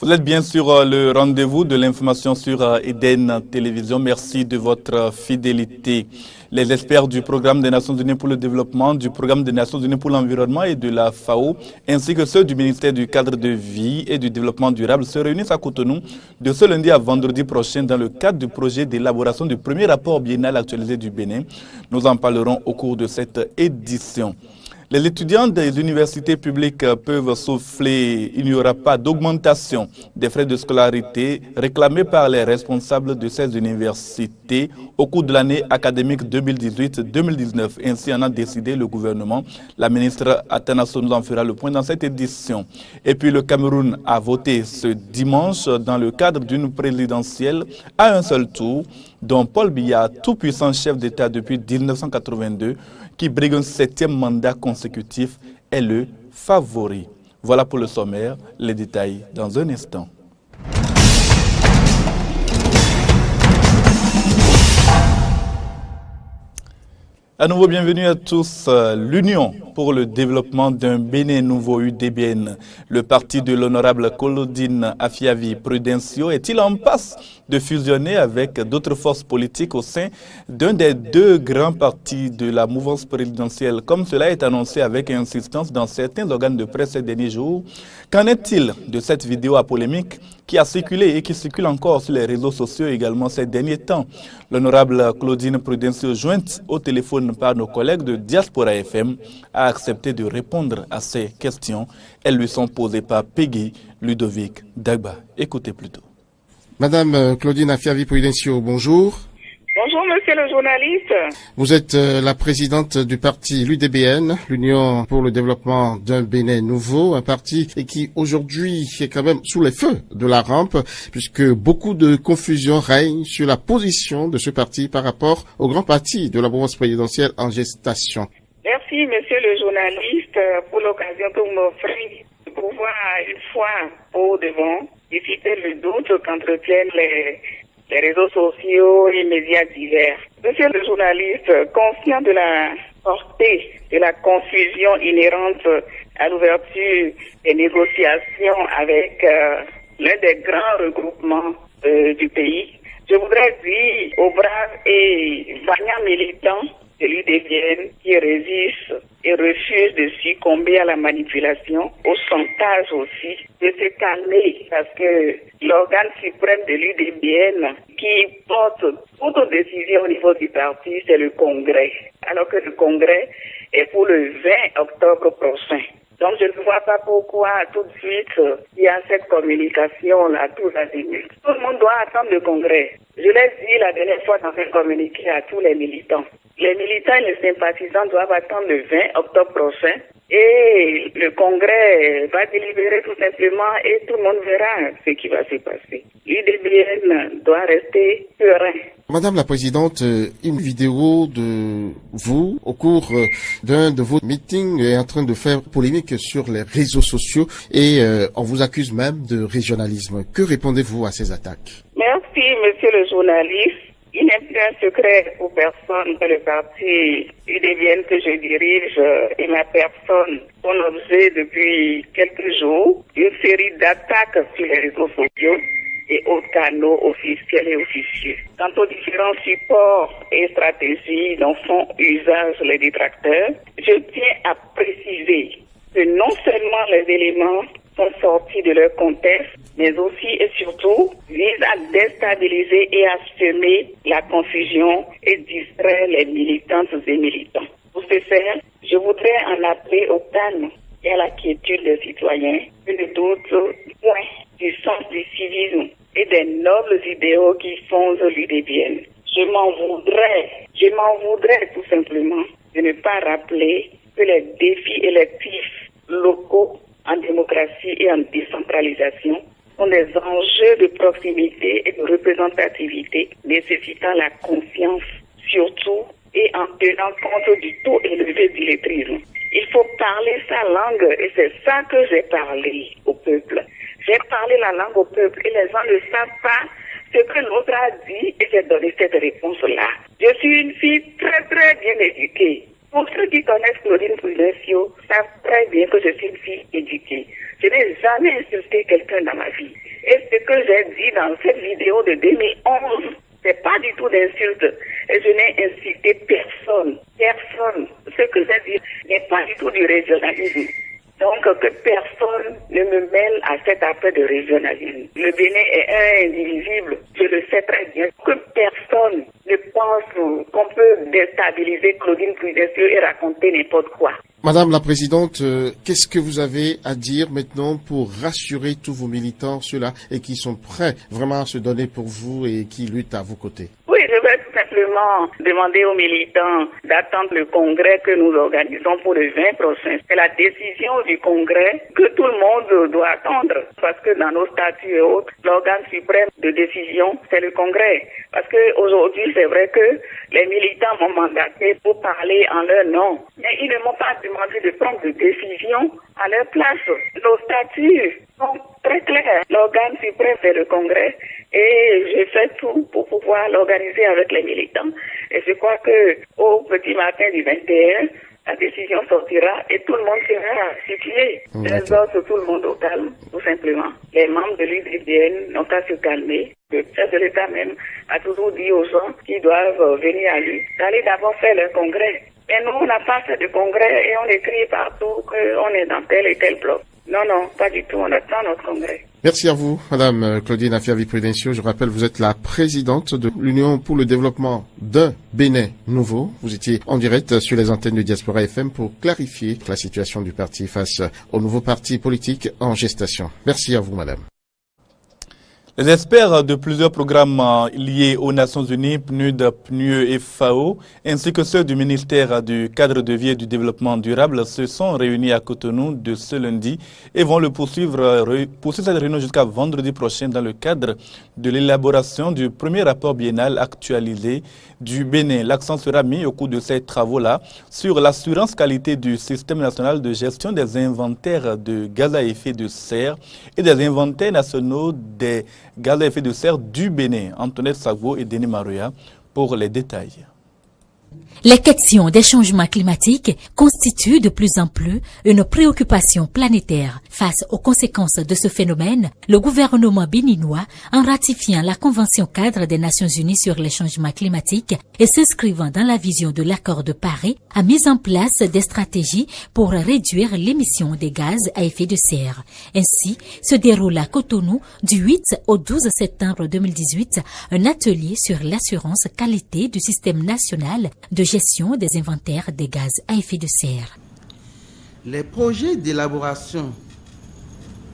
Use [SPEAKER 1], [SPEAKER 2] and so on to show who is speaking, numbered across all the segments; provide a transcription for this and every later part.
[SPEAKER 1] Vous êtes bien sur le rendez-vous de l'information sur Eden Télévision. Merci de votre fidélité. Les experts du Programme des Nations Unies pour le développement, du Programme des Nations Unies pour l'environnement et de la FAO, ainsi que ceux du ministère du cadre de vie et du développement durable se réunissent à Cotonou de ce lundi à vendredi prochain dans le cadre du projet d'élaboration du premier rapport biennal actualisé du Bénin. Nous en parlerons au cours de cette édition. Les étudiants des universités publiques peuvent souffler. Il n'y aura pas d'augmentation des frais de scolarité réclamés par les responsables de ces universités au cours de l'année académique 2018-2019. Ainsi en a décidé le gouvernement. La ministre Atana Sow nous en fera le point dans cette édition. Et puis le Cameroun a voté ce dimanche dans le cadre d'une présidentielle à un seul tour, dont Paul Biya, tout-puissant chef d'État depuis 1982, qui brigue un 7e mandat consécutif, est le favori. Voilà pour le sommaire, les détails dans un instant. À nouveau, bienvenue à tous. L'Union pour le développement d'un Bénin nouveau, UDBN, le parti de l'honorable Claudine Afiavi Prudencio, est-il en passe de fusionner avec d'autres forces politiques au sein d'un des deux grands partis de la mouvance présidentielle, comme cela est annoncé avec insistance dans certains organes de presse ces derniers jours? Qu'en est-il de cette vidéo à polémique qui a circulé et qui circule encore sur les réseaux sociaux également ces derniers temps? L'honorable Claudine Prudencio, jointe au téléphone par nos collègues de Diaspora FM, a accepté de répondre à ces questions. Elles lui sont posées par Peggy Ludovic Dagba. Écoutez plutôt.
[SPEAKER 2] Madame Claudine Afiavi Prudencio, bonjour.
[SPEAKER 3] Bonjour, monsieur le journaliste.
[SPEAKER 2] Vous êtes la présidente du parti l'UDBN, l'Union pour le développement d'un Bénin nouveau, un parti qui aujourd'hui est quand même sous les feux de la rampe, puisque beaucoup de confusion règne sur la position de ce parti par rapport au grand parti de la mouvance présidentielle en gestation.
[SPEAKER 3] Merci, monsieur le journaliste, pour l'occasion que vous m'offrez de pouvoir une fois au devant discuter le doute qu'entretiennent les réseaux sociaux et médias divers. Monsieur le journaliste, conscient de la portée de la confusion inhérente à l'ouverture des négociations avec l'un des grands regroupements du pays, je voudrais dire aux braves et vaillants militants de l'UDBN qui résistent et refusent de succomber à la manipulation, au chantage aussi, de se calmer parce que l'organe suprême de l'UDBN qui porte toute décision au niveau du parti, c'est le Congrès. Alors que le Congrès est pour le 20 octobre prochain. Donc je ne vois pas pourquoi tout de suite il y a cette communication-là, tout azimut. Tout le monde doit attendre le Congrès. Je l'ai dit la dernière fois dans un communiqué à tous les militants. Les militants et les sympathisants doivent attendre le 20 octobre prochain et le Congrès va délibérer tout simplement et tout le monde verra ce qui va se passer. L'UDBN doit rester serein.
[SPEAKER 2] Madame la Présidente, une vidéo de vous au cours d'un de vos meetings est en train de faire polémique sur les réseaux sociaux et on vous accuse même de régionalisme. Que répondez-vous à ces attaques?
[SPEAKER 3] Merci, monsieur le journaliste. Il n'est plus un secret pour personne que le parti UDBN que je dirige et ma personne sont l'objet depuis quelques jours d'une série d'attaques sur les réseaux sociaux et autres canaux officiels et officieux. Quant aux différents supports et stratégies dont font usage les détracteurs, je tiens à préciser que non seulement les éléments sont sortis de leur contexte, mais aussi et surtout visent à déstabiliser et à semer la confusion et distraire les militantes et militants. Pour ce faire, je voudrais en appeler au calme et à la quiétude des citoyens, que le doute point du sens du civisme et des nobles idéaux qui fondent l'UDBN. Je m'en voudrais tout simplement de ne pas rappeler que les défis électifs locaux en démocratie et en décentralisation sont des enjeux de proximité et de représentativité nécessitant la confiance surtout et en tenant compte du taux élevé d'illettrisme. Il faut parler sa langue et c'est ça que j'ai parlé au peuple. J'ai parlé la langue au peuple et les gens ne savent pas ce que l'autre a dit et j'ai donné cette réponse-là. Je suis une fille très très bien éduquée. Pour ceux qui connaissent Claudine Prudencio savent très bien que je suis une fille éduquée. Je n'ai jamais insulté quelqu'un dans ma vie. dans cette vidéo de 2011, c'est pas du tout d'insulte. Et je n'ai insulté personne. Personne. Ce que j'ai dit n'est pas du tout du régionalisme. Donc, que personne ne me mêle à cet appel de régionalisme. Le Bénin est indivisible, je le sais très bien. Que personne ne pense qu'on peut déstabiliser Claudine Prudencio et raconter n'importe quoi.
[SPEAKER 2] Madame la Présidente, qu'est-ce que vous avez à dire maintenant pour rassurer tous vos militants, ceux-là, et qui sont prêts vraiment à se donner pour vous et qui luttent à vos côtés?
[SPEAKER 3] Oui, je vais tout simplement demander aux militants d'attendre le congrès que nous organisons pour le 20 prochain. C'est la décision du congrès que tout le monde doit attendre. Parce que dans nos statuts et autres, l'organe suprême de décision, c'est le congrès. Parce qu'aujourd'hui, c'est vrai que les militants m'ont mandaté pour parler en leur nom. Mais ils ne m'ont pas demandé de prendre de décision à leur place. Nos statuts sont très clairs. L'organe suprême, c'est le congrès. Et je fais tout pour pouvoir l'organiser avec les militants. Et je crois que au petit matin du 21, la décision sortira et tout le monde sera situé. Les autres, tout le monde au calme, tout simplement. Les membres de l'UDBN n'ont qu'à se calmer. Le chef de l'État même a toujours dit aux gens qui doivent venir à lui d'aller d'abord faire le congrès. Mais nous, on n'a pas fait de congrès et on écrit partout qu'on est dans tel et tel bloc. Non, pas du tout. On attend notre congrès.
[SPEAKER 2] Merci à vous, Madame Claudine Afiavi-Prudencio. Je rappelle, vous êtes la présidente de l'Union pour le développement d'un Bénin nouveau. Vous étiez en direct sur les antennes de Diaspora FM pour clarifier la situation du parti face au nouveau parti politique en gestation. Merci à vous, Madame.
[SPEAKER 1] Les experts de plusieurs programmes liés aux Nations Unies, PNUD, PNUE et FAO, ainsi que ceux du ministère du Cadre de vie et du Développement durable se sont réunis à Cotonou de ce lundi et vont poursuivre cette réunion jusqu'à vendredi prochain dans le cadre de l'élaboration du premier rapport biennal actualisé du Bénin. L'accent sera mis au cours de ces travaux-là sur l'assurance qualité du système national de gestion des inventaires de gaz à effet de serre et des inventaires nationaux des gaz à effet de serre du Bénin. Antoinette Sagbo et Denis Marouya pour les détails.
[SPEAKER 4] Les questions des changements climatiques constituent de plus en plus une préoccupation planétaire. Face aux conséquences de ce phénomène, le gouvernement béninois, en ratifiant la Convention cadre des Nations Unies sur les changements climatiques et s'inscrivant dans la vision de l'accord de Paris, a mis en place des stratégies pour réduire l'émission des gaz à effet de serre. Ainsi, se déroule à Cotonou du 8 au 12 septembre 2018 un atelier sur l'assurance qualité du système national de gestion des inventaires des gaz à effet de serre.
[SPEAKER 5] Les projets d'élaboration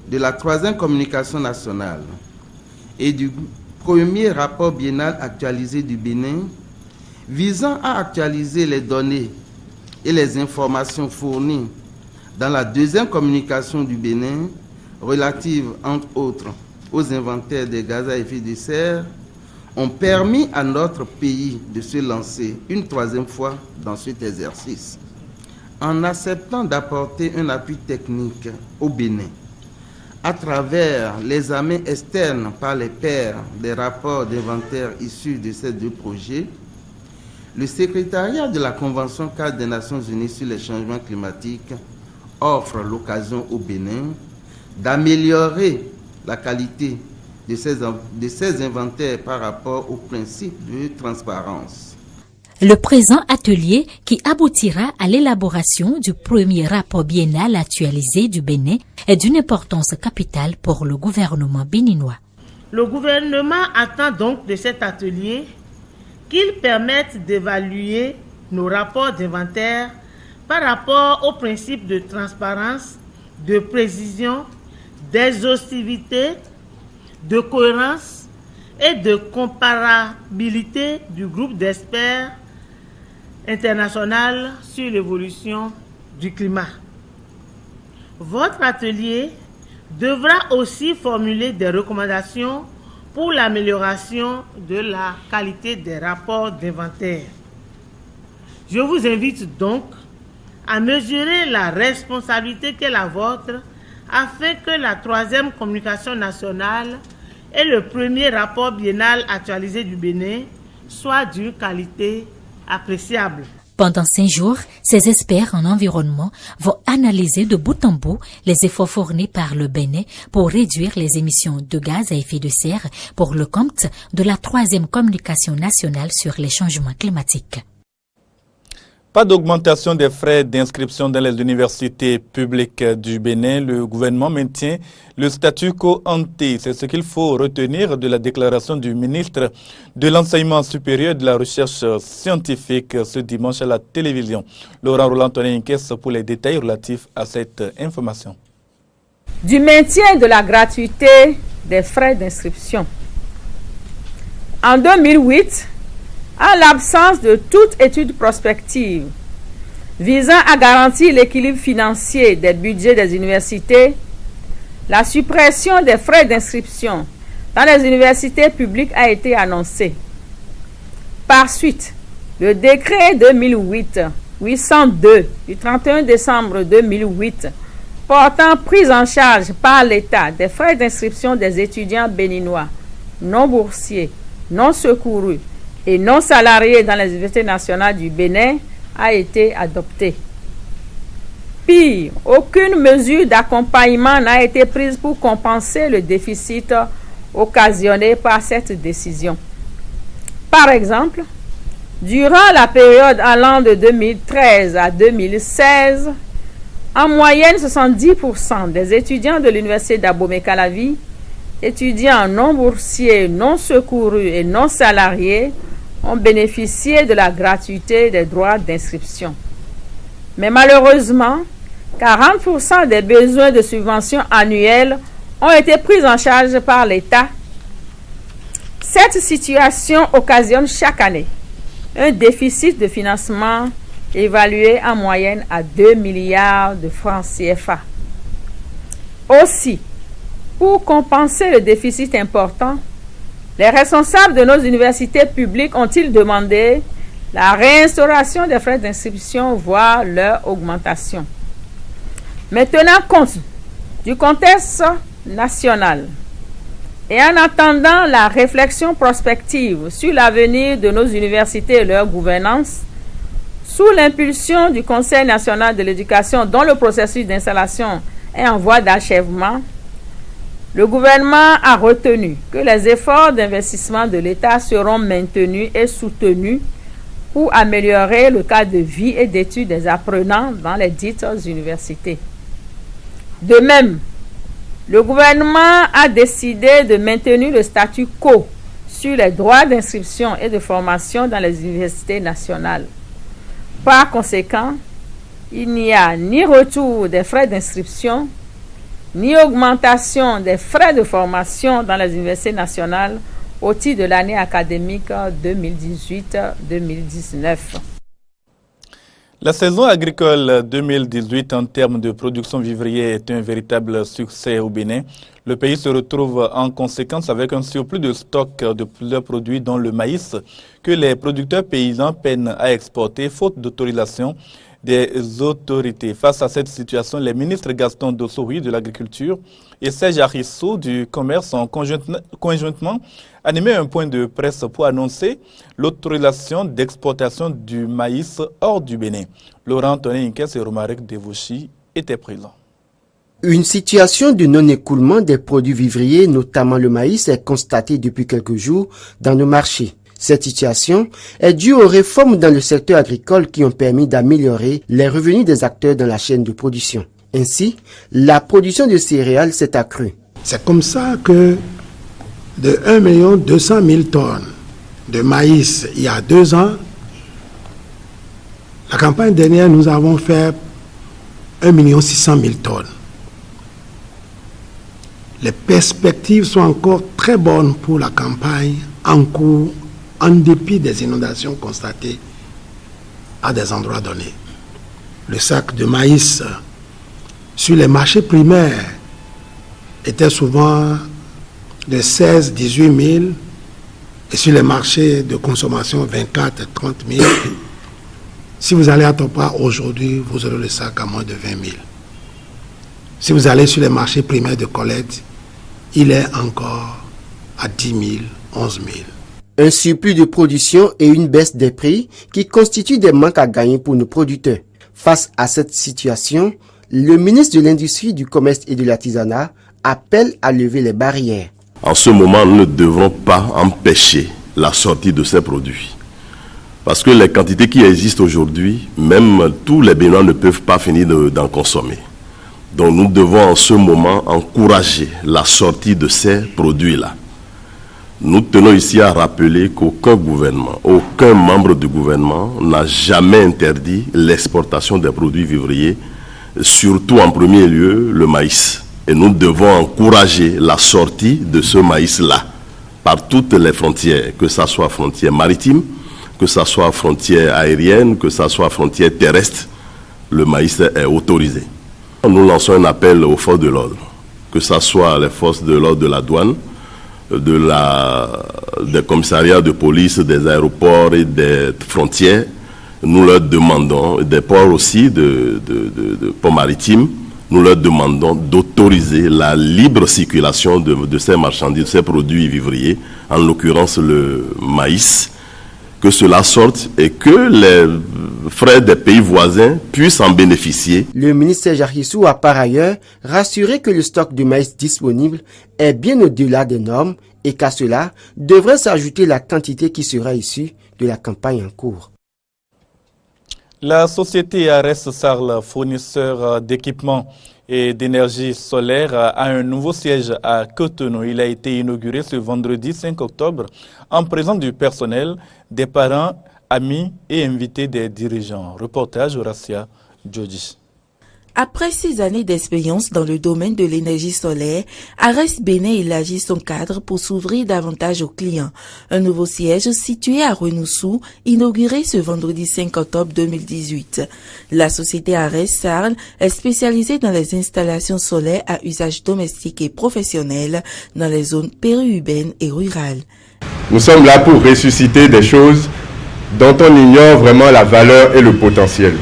[SPEAKER 5] de la 3e communication nationale et du premier rapport biennal actualisé du Bénin visant à actualiser les données et les informations fournies dans la 2e communication du Bénin relative entre autres aux inventaires des gaz à effet de serre ont permis à notre pays de se lancer une 3e fois dans cet exercice. En acceptant d'apporter un appui technique au Bénin, à travers l'examen externe par les pairs des rapports d'inventaire issus de ces 2 projets, le secrétariat de la Convention cadre des Nations Unies sur les changements climatiques offre l'occasion au Bénin d'améliorer la qualité de ces inventaires par rapport au principe de transparence.
[SPEAKER 4] Le présent atelier, qui aboutira à l'élaboration du premier rapport biennal actualisé du Bénin, est d'une importance capitale pour le gouvernement béninois.
[SPEAKER 6] Le gouvernement attend donc de cet atelier qu'il permette d'évaluer nos rapports d'inventaire par rapport aux principes de transparence, de précision, d'exhaustivité, de cohérence et de comparabilité du groupe d'experts international sur l'évolution du climat. Votre atelier devra aussi formuler des recommandations pour l'amélioration de la qualité des rapports d'inventaire. Je vous invite donc à mesurer la responsabilité qu'est la vôtre afin que la 3e communication nationale et le premier rapport biennal actualisé du Bénin soient d'une qualité appréciable.
[SPEAKER 4] Pendant 5 jours, ces experts en environnement vont analyser de bout en bout les efforts fournis par le Bénin pour réduire les émissions de gaz à effet de serre pour le compte de la 3e communication nationale sur les changements climatiques.
[SPEAKER 1] Pas d'augmentation des frais d'inscription dans les universités publiques du Bénin. Le gouvernement maintient le statu quo ante. C'est ce qu'il faut retenir de la déclaration du ministre de l'Enseignement supérieur et de la Recherche scientifique ce dimanche à la télévision. Laurent Roland-Antonin pour les détails relatifs à cette information.
[SPEAKER 7] Du maintien de la gratuité des frais d'inscription. En 2008, en l'absence de toute étude prospective visant à garantir l'équilibre financier des budgets des universités, la suppression des frais d'inscription dans les universités publiques a été annoncée. Par suite, le décret 2008-802 du 31 décembre 2008 portant prise en charge par l'État des frais d'inscription des étudiants béninois non boursiers, non secourus et non salariés dans les universités nationales du Bénin a été adopté. Pire, aucune mesure d'accompagnement n'a été prise pour compenser le déficit occasionné par cette décision. Par exemple, durant la période allant de 2013 à 2016, en moyenne 70% des étudiants de l'université d'Abomey-Calavi, étudiants non boursiers, non secourus et non salariés, ont bénéficié de la gratuité des droits d'inscription. Mais malheureusement, 40% des besoins de subventions annuelles ont été pris en charge par l'État. Cette situation occasionne chaque année un déficit de financement évalué en moyenne à 2 milliards de francs CFA. Aussi, pour compenser le déficit important, les responsables de nos universités publiques ont-ils demandé la réinstauration des frais d'inscription, voire leur augmentation. Mais tenant compte du contexte national et en attendant la réflexion prospective sur l'avenir de nos universités et leur gouvernance, sous l'impulsion du Conseil national de l'éducation dont le processus d'installation est en voie d'achèvement, le gouvernement a retenu que les efforts d'investissement de l'État seront maintenus et soutenus pour améliorer le cadre de vie et d'études des apprenants dans les dites universités. De même, le gouvernement a décidé de maintenir le statu quo sur les droits d'inscription et de formation dans les universités nationales. Par conséquent, il n'y a ni retour des frais d'inscription, ni augmentation des frais de formation dans les universités nationales au titre de l'année académique 2018-2019.
[SPEAKER 1] La saison agricole 2018 en termes de production vivrière est un véritable succès au Bénin. Le pays se retrouve en conséquence avec un surplus de stock de plusieurs produits dont le maïs que les producteurs paysans peinent à exporter faute d'autorisation des autorités. Face à cette situation, les ministres Gaston Dossouri de l'Agriculture et Serge Arissou du Commerce ont conjointement animé un point de presse pour annoncer l'autorisation d'exportation du maïs hors du Bénin. Laurent Antonin Inkes et Romaric Devouchi étaient présents.
[SPEAKER 8] Une situation de non-écoulement des produits vivriers, notamment le maïs, est constatée depuis quelques jours dans nos marchés. Cette situation est due aux réformes dans le secteur agricole qui ont permis d'améliorer les revenus des acteurs dans la chaîne de production. Ainsi, la production de céréales s'est accrue.
[SPEAKER 9] C'est comme ça que de 1 200 000 tonnes de maïs il y a 2 ans, la campagne dernière, nous avons fait 1 600 000 tonnes. Les perspectives sont encore très bonnes pour la campagne en cours, en dépit des inondations constatées à des endroits donnés. Le sac de maïs sur les marchés primaires était souvent de 16-18 000 et sur les marchés de consommation 24-30 000. Si vous allez à Topa aujourd'hui, vous aurez le sac à moins de 20 000. Si vous allez sur les marchés primaires de collecte, il est encore à 10 000, 11 000.
[SPEAKER 8] Un surplus de production et une baisse des prix qui constituent des manques à gagner pour nos producteurs. Face à cette situation, le ministre de l'Industrie, du Commerce et de l'Artisanat appelle à lever les barrières.
[SPEAKER 10] En ce moment, nous ne devrons pas empêcher la sortie de ces produits. Parce que les quantités qui existent aujourd'hui, même tous les Béninois ne peuvent pas finir d'en consommer. Donc nous devons en ce moment encourager la sortie de ces produits-là. Nous tenons ici à rappeler qu'aucun gouvernement, aucun membre du gouvernement n'a jamais interdit l'exportation des produits vivriers, surtout en premier lieu le maïs. Et nous devons encourager la sortie de ce maïs-là par toutes les frontières, que ce soit frontières maritimes, que ce soit frontières aériennes, que ce soit frontières terrestres. Le maïs est autorisé. Nous lançons un appel aux forces de l'ordre, que ce soit les forces de l'ordre de la douane, des commissariats de police, des aéroports et des frontières. Nous leur demandons, des ports aussi, de ports maritimes, nous leur demandons d'autoriser la libre circulation de ces marchandises, de ces produits vivriers, en l'occurrence le maïs, que cela sorte et que les frères des pays voisins puissent en bénéficier.
[SPEAKER 8] Le ministre Jarissou a par ailleurs rassuré que le stock de maïs disponible est bien au-delà des normes et qu'à cela devrait s'ajouter la quantité qui sera issue de la campagne en cours.
[SPEAKER 1] La société Ares Sarl, fournisseur d'équipements et d'énergie solaire, a un nouveau siège à Cotonou. Il a été inauguré ce vendredi 5 octobre en présence du personnel, des parents, amis et invités des dirigeants. Reportage Horacia Djodji.
[SPEAKER 11] Après 6 années d'expérience dans le domaine de l'énergie solaire, Ares Bénin élargit son cadre pour s'ouvrir davantage aux clients. Un nouveau siège situé à Renoussou, inauguré ce vendredi 5 octobre 2018. La société Ares Sarl est spécialisée dans les installations solaires à usage domestique et professionnel dans les zones périurbaines et rurales.
[SPEAKER 12] Nous sommes là pour ressusciter des choses dont on ignore vraiment la valeur et le potentiel.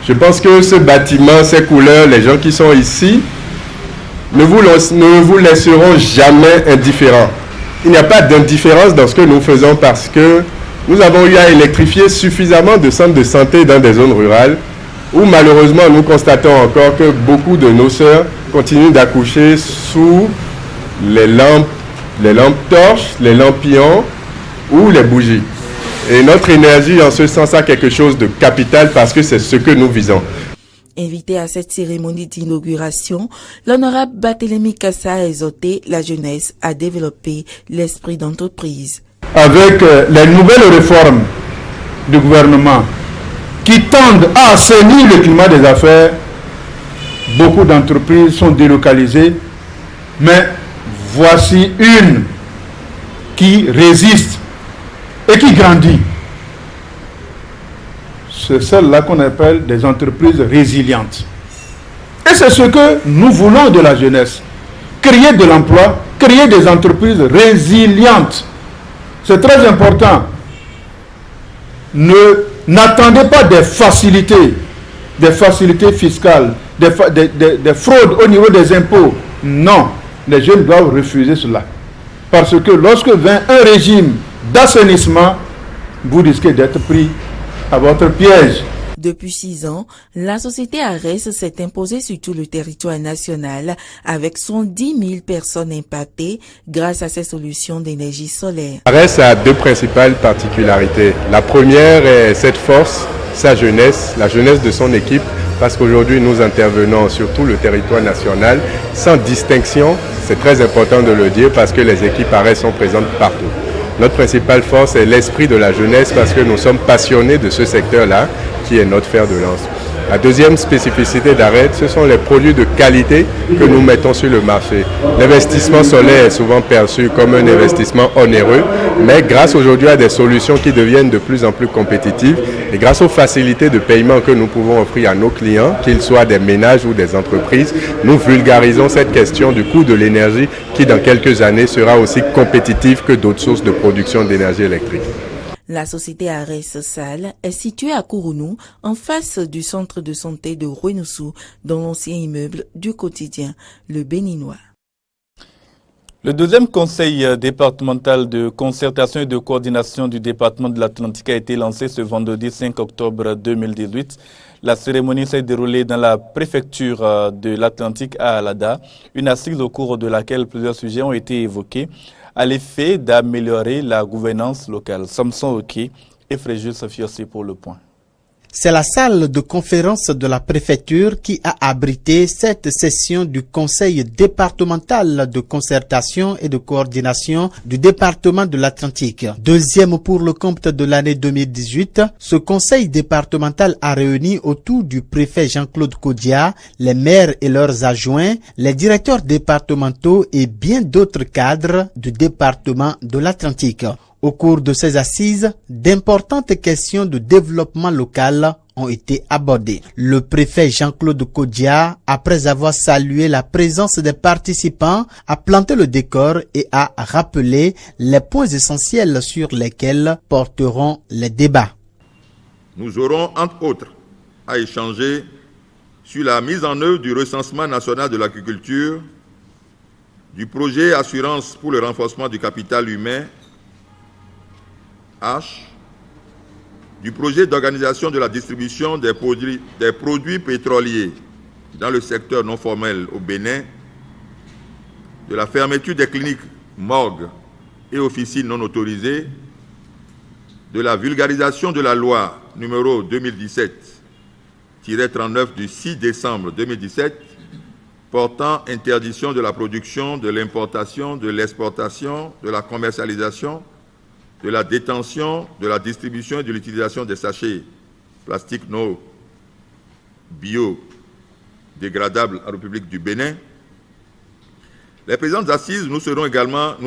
[SPEAKER 12] Je pense que ce bâtiment, ces couleurs, les gens qui sont ici, ne vous laisseront jamais indifférents. Il n'y a pas d'indifférence dans ce que nous faisons parce que nous avons eu à électrifier suffisamment de centres de santé dans des zones rurales où malheureusement nous constatons encore que beaucoup de nos sœurs continuent d'accoucher sous les lampes torches, les lampillons ou les bougies. Et notre énergie, en ce sens, a quelque chose de capital parce que c'est ce que nous visons.
[SPEAKER 11] Invité à cette cérémonie d'inauguration, l'honorable Barthélemy Kassa a exhorté la jeunesse à développer l'esprit d'entreprise.
[SPEAKER 13] Avec les nouvelles réformes du gouvernement qui tendent à assainir le climat des affaires, beaucoup d'entreprises sont délocalisées, mais voici une qui résiste et qui grandit. C'est celle-là qu'on appelle des entreprises résilientes. Et c'est ce que nous voulons de la jeunesse. Créer de l'emploi, créer des entreprises résilientes. C'est très important. N'attendez pas des facilités fiscales, des fraudes au niveau des impôts. Non, les jeunes doivent refuser cela. Parce que lorsque vient un régime d'assainissement, vous risquez d'être pris à votre piège.
[SPEAKER 11] Depuis 6 ans, la société Ares s'est imposée sur tout le territoire national avec 110 000 personnes impactées grâce à ses solutions d'énergie solaire.
[SPEAKER 12] Ares a 2 principales particularités. La première est cette force, sa jeunesse, la jeunesse de son équipe, parce qu'aujourd'hui nous intervenons sur tout le territoire national sans distinction. C'est très important de le dire parce que les équipes Ares sont présentes partout. Notre principale force est l'esprit de la jeunesse parce que nous sommes passionnés de ce secteur-là qui est notre fer de lance. La deuxième spécificité d'Ares, ce sont les produits de qualité que nous mettons sur le marché. L'investissement solaire est souvent perçu comme un investissement onéreux, mais grâce aujourd'hui à des solutions qui deviennent de plus en plus compétitives et grâce aux facilités de paiement que nous pouvons offrir à nos clients, qu'ils soient des ménages ou des entreprises, nous vulgarisons cette question du coût de l'énergie qui dans quelques années sera aussi compétitive que d'autres sources de production d'énergie électrique.
[SPEAKER 11] La société Ares Sarl est située à Cotonou, en face du centre de santé de Renoussou, dans l'ancien immeuble du quotidien, le Béninois.
[SPEAKER 1] Le deuxième conseil départemental de concertation et de coordination du département de l'Atlantique a été lancé ce vendredi 5 octobre 2018. La cérémonie s'est déroulée dans la préfecture de l'Atlantique à Alada, une assise au cours de laquelle plusieurs sujets ont été évoqués à l'effet d'améliorer la gouvernance locale. Samson Oké et Fréjus Fiossi pour le point.
[SPEAKER 14] C'est la salle de conférence de la préfecture qui a abrité cette session du conseil départemental de concertation et de coordination du département de l'Atlantique. Deuxième pour le compte de l'année 2018, ce conseil départemental a réuni autour du préfet Jean-Claude Kodia, les maires et leurs adjoints, les directeurs départementaux et bien d'autres cadres du département de l'Atlantique. Au cours de ces assises, d'importantes questions de développement local ont été abordées. Le préfet Jean-Claude Kodia, après avoir salué la présence des participants, a planté le décor et a rappelé les points essentiels sur lesquels porteront les débats.
[SPEAKER 15] Nous aurons, entre autres, à échanger sur la mise en œuvre du recensement national de l'agriculture, du projet Assurance pour le renforcement du capital humain, du projet d'organisation de la distribution des produits pétroliers dans le secteur non formel au Bénin, de la fermeture des cliniques, morgues et officines non autorisées, de la vulgarisation de la loi numéro 2017-39 du 6 décembre 2017 portant interdiction de la production, de l'importation, de l'exportation, de la commercialisation, de la détention, de la distribution et de l'utilisation des sachets plastiques non biodégradables en République du Bénin. Les présentes assises nous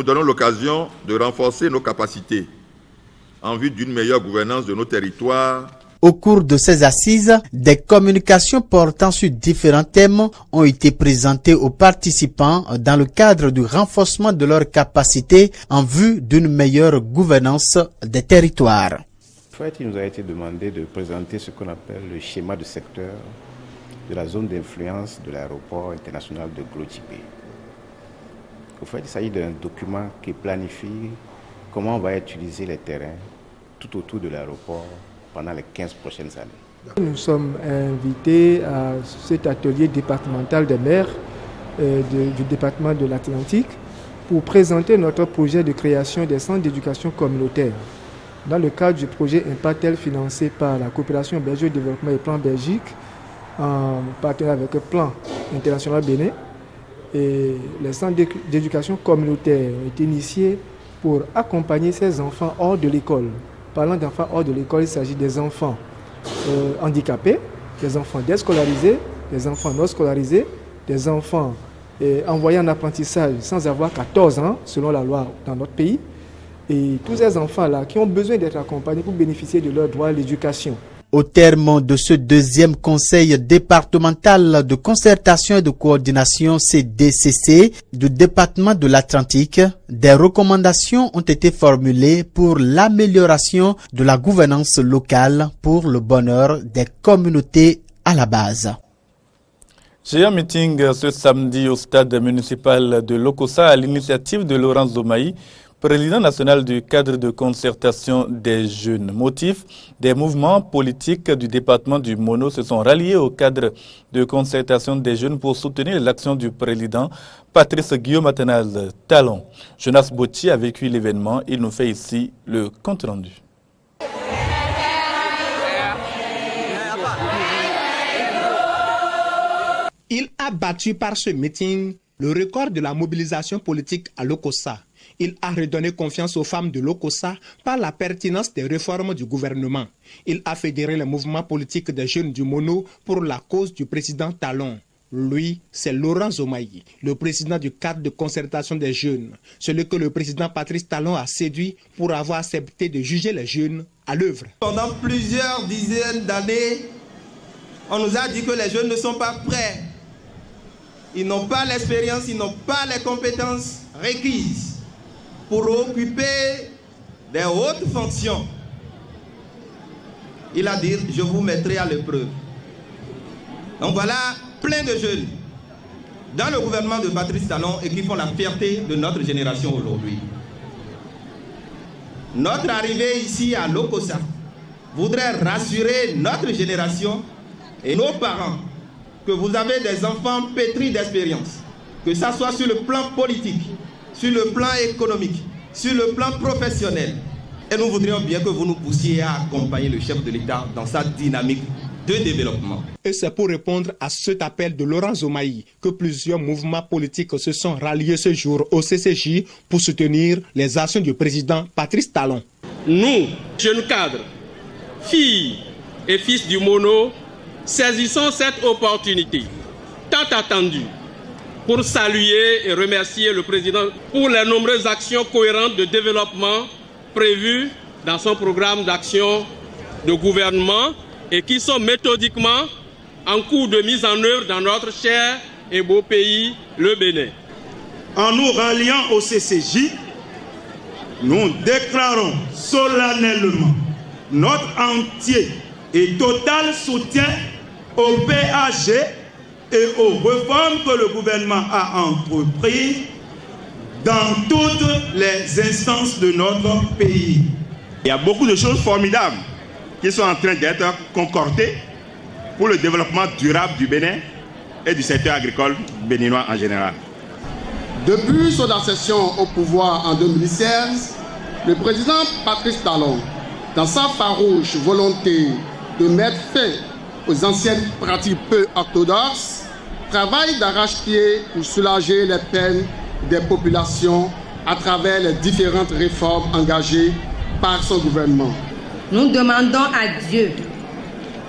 [SPEAKER 15] donnons l'occasion de renforcer nos capacités en vue d'une meilleure gouvernance de nos territoires.
[SPEAKER 14] Au cours de ces assises, des communications portant sur différents thèmes ont été présentées aux participants dans le cadre du renforcement de leurs capacités en vue d'une meilleure gouvernance des territoires.
[SPEAKER 16] En fait, il nous a été demandé de présenter ce qu'on appelle le schéma de secteur de la zone d'influence de l'aéroport international de Gros-Tibé. En fait, il s'agit d'un document qui planifie comment on va utiliser les terrains tout autour de l'aéroport pendant les 15 prochaines années.
[SPEAKER 17] Nous sommes invités à cet atelier départemental des maires du département de l'Atlantique pour présenter notre projet de création des centres d'éducation communautaire. Dans le cadre du projet Impatel financé par la coopération Belgique Développement et Plan Belgique, en partenariat avec le Plan International Bénin, et les centres d'éducation communautaire ont été initiés pour accompagner ces enfants hors de l'école. Parlant d'enfants hors de l'école, il s'agit des enfants handicapés, des enfants déscolarisés, des enfants non scolarisés, des enfants envoyés en apprentissage sans avoir 14 ans, selon la loi dans notre pays, et tous ces enfants-là qui ont besoin d'être accompagnés pour bénéficier de leur droit à l'éducation.
[SPEAKER 14] Au terme de ce deuxième conseil départemental de concertation et de coordination CDCC du département de l'Atlantique, des recommandations ont été formulées pour l'amélioration de la gouvernance locale pour le bonheur des communautés à la base.
[SPEAKER 1] J'ai un meeting ce samedi au stade municipal de Lokossa à l'initiative de Laurent Zomaï, président national du cadre de concertation des jeunes. Motif, des mouvements politiques du département du Mono se sont ralliés au cadre de concertation des jeunes pour soutenir l'action du président Patrice Guillaume Athanase Talon. Jonas Botti a vécu l'événement. Il nous fait ici le compte rendu.
[SPEAKER 18] Il a battu par ce meeting le record de la mobilisation politique à Lokossa. Il a redonné confiance aux femmes de Lokossa par la pertinence des réformes du gouvernement. Il a fédéré les mouvements politiques des jeunes du Mono pour la cause du président Talon. Lui, c'est Laurent Zomaï, le président du cadre de concertation des jeunes, celui que le président Patrice Talon a séduit pour avoir accepté de juger les jeunes à l'œuvre.
[SPEAKER 19] Pendant plusieurs dizaines d'années, on nous a dit que les jeunes ne sont pas prêts. Ils n'ont pas l'expérience, ils n'ont pas les compétences requises pour occuper des hautes fonctions. Il a dit, je vous mettrai à l'épreuve. Donc voilà, plein de jeunes dans le gouvernement de Patrice Talon et qui font la fierté de notre génération aujourd'hui. Notre arrivée ici à Lokossa voudrait rassurer notre génération et nos parents que vous avez des enfants pétris d'expérience, que ça soit sur le plan politique, sur le plan économique, sur le plan professionnel. Et nous voudrions bien que vous nous poussiez à accompagner le chef de l'État dans sa dynamique de développement.
[SPEAKER 18] Et c'est pour répondre à cet appel de Laurent Zomaï que plusieurs mouvements politiques se sont ralliés ce jour au CCJ pour soutenir les actions du président Patrice Talon.
[SPEAKER 20] Nous, jeunes cadres, filles et fils du Mono, saisissons cette opportunité tant attendue pour saluer et remercier le président pour les nombreuses actions cohérentes de développement prévues dans son programme d'action de gouvernement et qui sont méthodiquement en cours de mise en œuvre dans notre cher et beau pays, le Bénin.
[SPEAKER 21] En nous ralliant au CCJ, nous déclarons solennellement notre entier et total soutien au PAG et aux réformes que le gouvernement a entreprises dans toutes les instances de notre pays.
[SPEAKER 22] Il y a beaucoup de choses formidables qui sont en train d'être concordées pour le développement durable du Bénin et du secteur agricole béninois en général.
[SPEAKER 23] Depuis son accession au pouvoir en 2016, le président Patrice Talon, dans sa farouche volonté de mettre fin aux anciennes pratiques peu orthodoxes, travaille d'arrache-pied pour soulager les peines des populations à travers les différentes réformes engagées par son gouvernement.
[SPEAKER 24] Nous demandons à Dieu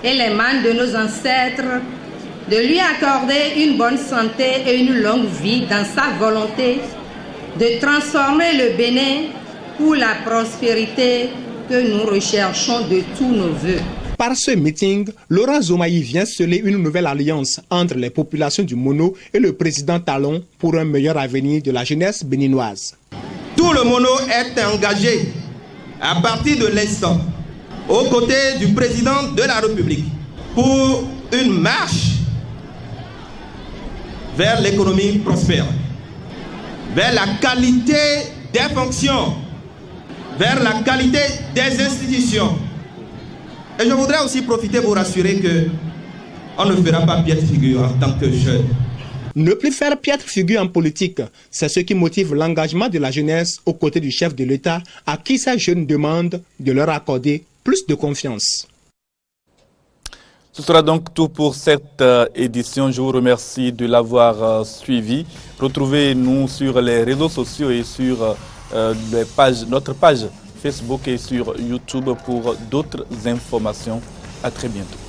[SPEAKER 24] et les manes de nos ancêtres de lui accorder une bonne santé et une longue vie dans sa volonté de transformer le Bénin pour la prospérité que nous recherchons de tous nos voeux.
[SPEAKER 18] Par ce meeting, Laurent Zomaï vient sceller une nouvelle alliance entre les populations du Mono et le président Talon pour un meilleur avenir de la jeunesse béninoise.
[SPEAKER 19] Tout le Mono est engagé à partir de l'instant aux côtés du président de la République pour une marche vers l'économie prospère, vers la qualité des fonctions, vers la qualité des institutions. Et je voudrais aussi profiter pour rassurer qu'on ne fera pas piètre figure en tant que jeune.
[SPEAKER 18] Ne plus faire piètre figure en politique, c'est ce qui motive l'engagement de la jeunesse aux côtés du chef de l'État à qui ces jeunes demandent de leur accorder plus de confiance.
[SPEAKER 1] Ce sera donc tout pour cette édition. Je vous remercie de l'avoir suivi. Retrouvez-nous sur les réseaux sociaux et sur notre page Facebook et sur YouTube pour d'autres informations. À très bientôt.